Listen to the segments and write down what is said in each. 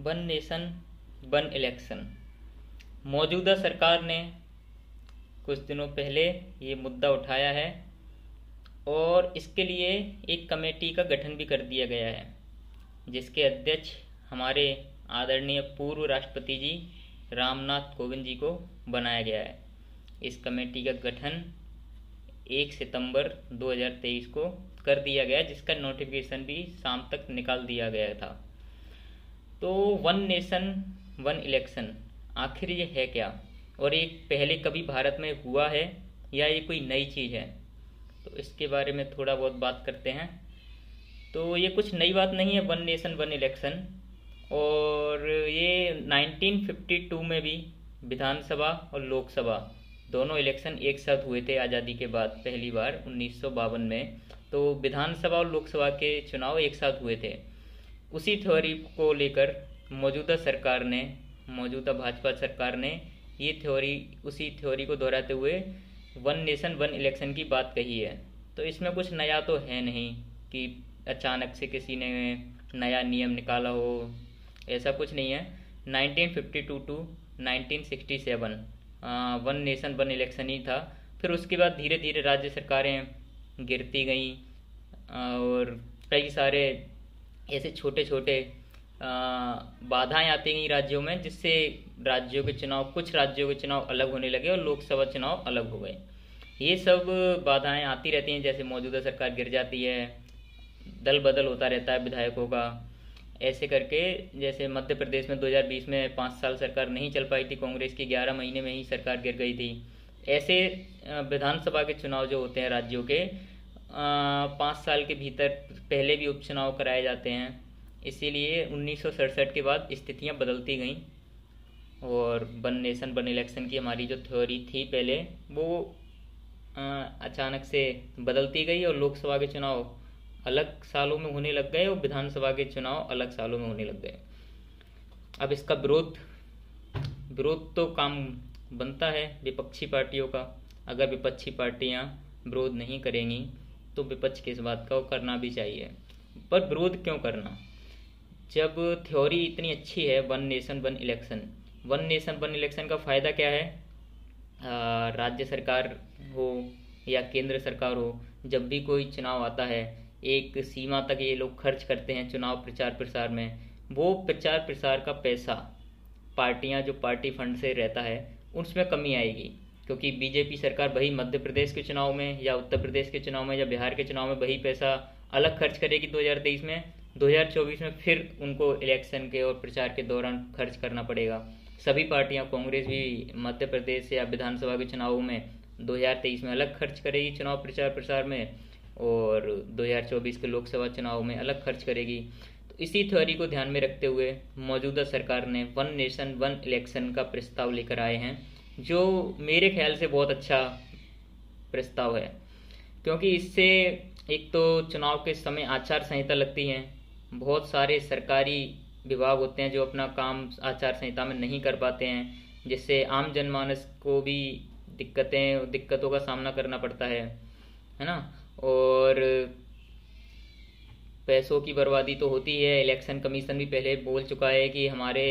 One nation one election. मौजूदा सरकार ने कुछ दिनों पहले ये मुद्दा उठाया है और इसके लिए एक कमेटी का गठन भी कर दिया गया है, जिसके अध्यक्ष हमारे आदरणीय पूर्व राष्ट्रपति जी रामनाथ कोविंद जी को बनाया गया है। इस कमेटी का गठन 1 सितंबर 2023 को कर दिया गया, जिसका नोटिफिकेशन भी शाम तक निकाल दिया गया था। तो वन नेशन वन इलेक्शन आखिर ये है क्या, और ये पहले कभी भारत में हुआ है या ये कोई नई चीज़ है, तो इसके बारे में थोड़ा बहुत बात करते हैं। तो ये कुछ नई बात नहीं है वन नेशन वन इलेक्शन, और ये 1952 में भी विधानसभा और लोकसभा दोनों इलेक्शन एक साथ हुए थे आज़ादी के बाद पहली बार 1952 में। तो विधानसभा और लोकसभा के चुनाव एक साथ हुए थे। उसी थ्योरी को लेकर मौजूदा भाजपा सरकार ने उसी थ्योरी को दोहराते हुए वन नेशन वन इलेक्शन की बात कही है। तो इसमें कुछ नया तो है नहीं कि अचानक से किसी ने नया नियम निकाला हो, ऐसा कुछ नहीं है। 1952 to 1967 one nation one election ही था। फिर उसके बाद धीरे धीरे राज्य सरकारें गिरती गईं और कई सारे ऐसे छोटे छोटे बाधाएं आती गई राज्यों में, जिससे कुछ राज्यों के चुनाव अलग होने लगे और लोकसभा चुनाव अलग हो गए। ये सब बाधाएं आती रहती हैं, जैसे मौजूदा सरकार गिर जाती है, दल बदल होता रहता है विधायकों का। ऐसे करके जैसे मध्य प्रदेश में 2020 में 5 साल सरकार नहीं चल पाई थी, कांग्रेस की 11 महीने में ही सरकार गिर गई थी। ऐसे विधानसभा के चुनाव जो होते हैं राज्यों के 5 साल के भीतर पहले भी उपचुनाव कराए जाते हैं। इसीलिए 1967 के बाद स्थितियां बदलती गईं और वन नेशन वन इलेक्शन की हमारी जो थ्योरी थी पहले, वो अचानक से बदलती गई और लोकसभा के चुनाव अलग सालों में होने लग गए और विधानसभा के चुनाव अलग सालों में होने लग गए। अब इसका विरोध तो काम बनता है विपक्षी पार्टियों का। अगर विपक्षी पार्टियां विरोध नहीं करेंगी तो विपक्ष की इस बात का करना भी चाहिए। पर विरोध क्यों करना, जब थ्योरी इतनी अच्छी है वन नेशन वन इलेक्शन का फ़ायदा क्या है? राज्य सरकार हो या केंद्र सरकार हो, जब भी कोई चुनाव आता है एक सीमा तक ये लोग खर्च करते हैं चुनाव प्रचार प्रसार में। वो प्रचार प्रसार का पैसा पार्टियां जो पार्टी फंड से रहता है उसमें कमी आएगी, क्योंकि बीजेपी सरकार वही मध्य प्रदेश के चुनाव में या उत्तर प्रदेश के चुनाव में या बिहार के चुनाव में वही पैसा अलग खर्च करेगी 2023 में। 2024 में फिर उनको इलेक्शन के और प्रचार के दौरान खर्च करना पड़ेगा। सभी पार्टियां, कांग्रेस भी मध्य प्रदेश या विधानसभा के चुनावों में 2023 में अलग खर्च करेगी चुनाव प्रचार प्रसार में, और 2024 के लोकसभा चुनाव में अलग खर्च करेगी। तो इसी थ्योरी को ध्यान में रखते हुए मौजूदा सरकार ने वन नेशन वन इलेक्शन का प्रस्ताव लेकर आए हैं, जो मेरे ख्याल से बहुत अच्छा प्रस्ताव है। क्योंकि इससे एक तो चुनाव के समय आचार संहिता लगती है, बहुत सारे सरकारी विभाग होते हैं जो अपना काम आचार संहिता में नहीं कर पाते हैं, जिससे आम जनमानस को भी दिक्कतों का सामना करना पड़ता है ना। और पैसों की बर्बादी तो होती है। इलेक्शन कमीशन भी पहले बोल चुका है कि हमारे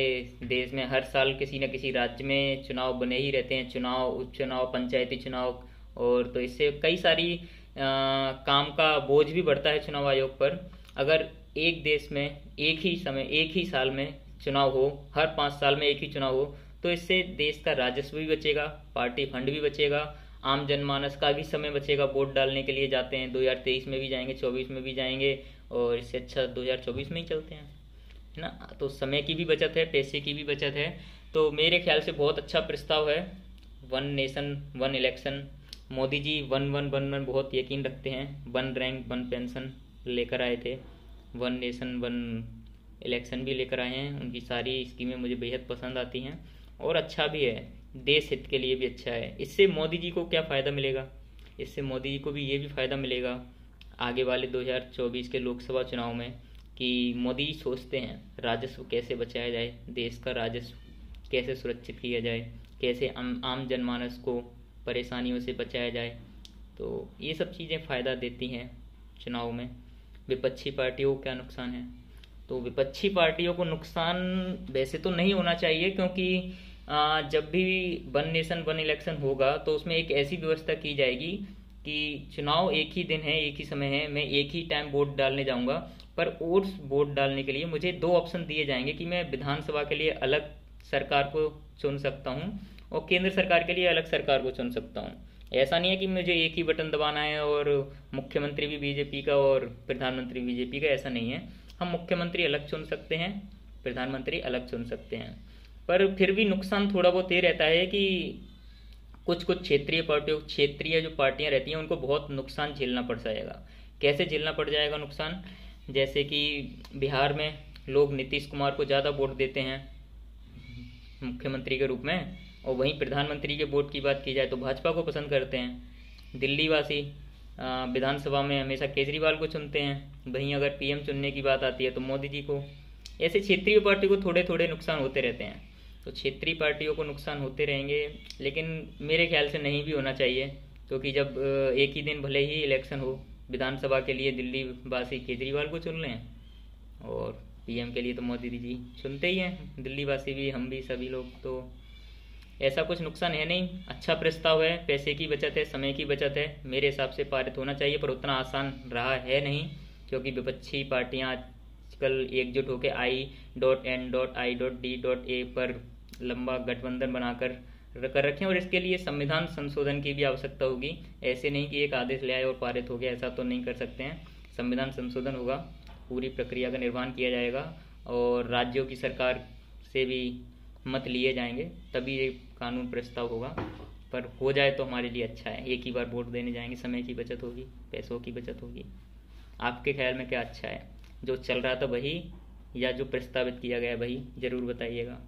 देश में हर साल किसी न किसी राज्य में चुनाव बने ही रहते हैं, चुनाव, उपचुनाव, पंचायती चुनाव, और तो इससे कई सारी काम का बोझ भी बढ़ता है चुनाव आयोग पर। अगर एक देश में एक ही साल में चुनाव हो, हर 5 साल में एक ही चुनाव हो, तो इससे देश का राजस्व भी बचेगा, पार्टी फंड भी बचेगा, आम जनमानस का भी समय बचेगा। वोट डालने के लिए जाते हैं, 2023 में भी जाएंगे, 24 में भी जाएंगे, और इससे अच्छा 2024 में ही चलते हैं, है ना। तो समय की भी बचत है, पैसे की भी बचत है। तो मेरे ख्याल से बहुत अच्छा प्रस्ताव है one nation one election. Modi ji one one one में बहुत यकीन रखते हैं। वन रैंक वन पेंशन लेकर आए थे, वन नेशन वन इलेक्शन भी लेकर आए हैं। उनकी सारी स्कीमें मुझे बेहद पसंद आती हैं और अच्छा भी है, देश हित के लिए भी अच्छा है। इससे मोदी जी को क्या फ़ायदा मिलेगा? इससे मोदी जी को भी ये भी फ़ायदा मिलेगा आगे वाले 2024 के लोकसभा चुनाव में, कि मोदी जी सोचते हैं राजस्व कैसे बचाया जाए, देश का राजस्व कैसे सुरक्षित किया जाए, कैसे आम जनमानस को परेशानियों से बचाया जाए। तो ये सब चीज़ें फ़ायदा देती हैं चुनाव में। विपक्षी पार्टियों को क्या नुकसान है? तो विपक्षी पार्टियों को नुकसान वैसे तो नहीं होना चाहिए, क्योंकि जब भी वन नेशन वन इलेक्शन होगा तो उसमें एक ऐसी व्यवस्था की जाएगी कि चुनाव एक ही दिन है, एक ही समय है, मैं एक ही टाइम वोट डालने जाऊंगा, पर उस वोट डालने के लिए मुझे दो ऑप्शन दिए जाएंगे कि मैं विधानसभा के लिए अलग सरकार को चुन सकता हूँ और केंद्र सरकार के लिए अलग सरकार को चुन सकता हूँ। ऐसा नहीं है कि मुझे एक ही बटन दबाना है और मुख्यमंत्री भी बीजेपी का और प्रधानमंत्री बीजेपी का, ऐसा नहीं है। हम मुख्यमंत्री अलग चुन सकते हैं, प्रधानमंत्री अलग चुन सकते हैं, पर फिर भी नुकसान थोड़ा बहुत ये रहता है कि कुछ कुछ क्षेत्रीय जो पार्टियां रहती हैं उनको बहुत नुकसान झेलना पड़ जाएगा। कैसे झेलना पड़ जाएगा नुकसान? जैसे कि बिहार में लोग नीतीश कुमार को ज़्यादा वोट देते हैं मुख्यमंत्री के रूप में, और वहीं प्रधानमंत्री के वोट की बात की जाए तो भाजपा को पसंद करते हैं। दिल्ली वासी विधानसभा में हमेशा केजरीवाल को चुनते हैं, वहीं अगर पीएम चुनने की बात आती है तो मोदी जी को। ऐसे क्षेत्रीय पार्टी को थोड़े थोड़े नुकसान होते रहते हैं, तो क्षेत्रीय पार्टियों को नुकसान होते रहेंगे, लेकिन मेरे ख्याल से नहीं भी होना चाहिए, क्योंकि जब एक ही दिन भले ही इलेक्शन हो, विधानसभा के लिए दिल्ली वासी केजरीवाल को चुन लें और पीएम के लिए तो मोदी जी चुनते ही हैं, दिल्ली वासी भी, हम भी, सभी लोग। तो ऐसा कुछ नुकसान है नहीं। अच्छा प्रस्ताव है, पैसे की बचत है, समय की बचत है, मेरे हिसाब से पारित होना चाहिए, पर उतना आसान रहा है नहीं, क्योंकि विपक्षी पार्टियां आजकल एकजुट होकर I.N.I.D.A पर लंबा गठबंधन बनाकर कर रखे हैं, और इसके लिए संविधान संशोधन की भी आवश्यकता होगी। ऐसे नहीं कि एक आदेश ले आए और पारित हो गया, ऐसा तो नहीं कर सकते हैं। संविधान संशोधन होगा, पूरी प्रक्रिया का निर्वहन किया जाएगा और राज्यों की सरकार से भी मत लिए जाएंगे, तभी ये कानून प्रस्ताव होगा। पर हो जाए तो हमारे लिए अच्छा है, एक ही बार वोट देने जाएंगे, समय की बचत होगी, पैसों की बचत होगी। आपके ख्याल में क्या अच्छा है, जो चल रहा था वही या जो प्रस्तावित किया गया वही? ज़रूर बताइएगा।